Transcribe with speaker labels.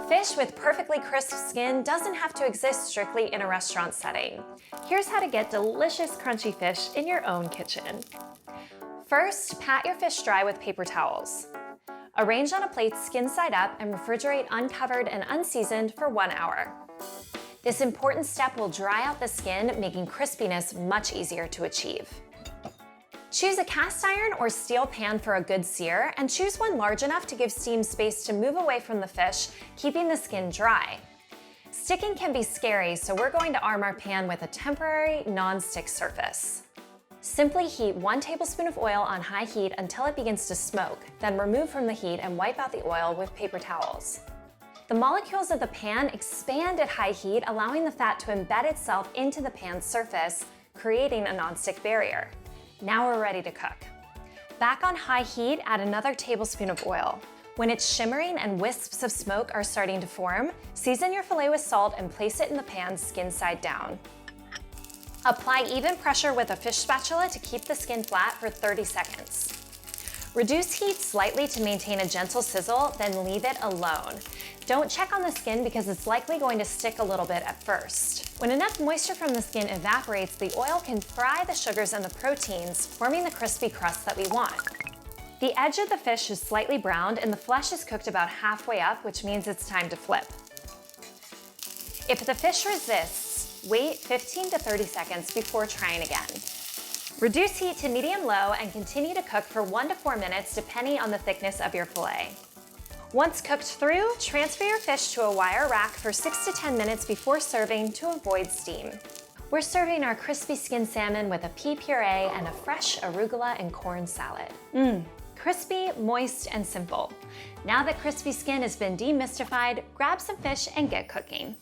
Speaker 1: Fish with perfectly crisp skin doesn't have to exist strictly in a restaurant setting. Here's how to get delicious crunchy fish in your own kitchen. First, pat your fish dry with paper towels. Arrange on a plate skin side up and refrigerate uncovered and unseasoned for 1 hour. This important step will dry out the skin, making crispiness much easier to achieve. Choose a cast iron or steel pan for a good sear, and choose one large enough to give steam space to move away from the fish, keeping the skin dry. Sticking can be scary, so we're going to arm our pan with a temporary non-stick surface. Simply heat 1 tablespoon of oil on high heat until it begins to smoke, then remove from the heat and wipe out the oil with paper towels. The molecules of the pan expand at high heat, allowing the fat to embed itself into the pan's surface, creating a non-stick barrier. Now we're ready to cook. Back on high heat, add another tablespoon of oil. When it's shimmering and wisps of smoke are starting to form, season your filet with salt and place it in the pan skin side down. Apply even pressure with a fish spatula to keep the skin flat for 30 seconds. Reduce heat slightly to maintain a gentle sizzle, then leave it alone. Don't check on the skin because it's likely going to stick a little bit at first. When enough moisture from the skin evaporates, the oil can fry the sugars and the proteins, forming the crispy crust that we want. The edge of the fish is slightly browned and the flesh is cooked about halfway up, which means it's time to flip. If the fish resists, wait 15 to 30 seconds before trying again. Reduce heat to medium-low and continue to cook for 1 to 4 minutes depending on the thickness of your fillet. Once cooked through, transfer your fish to a wire rack for 6 to 10 minutes before serving to avoid steam. We're serving our crispy skin salmon with a pea puree and a fresh arugula and corn salad. Crispy, moist, and simple. Now that crispy skin has been demystified, grab some fish and get cooking.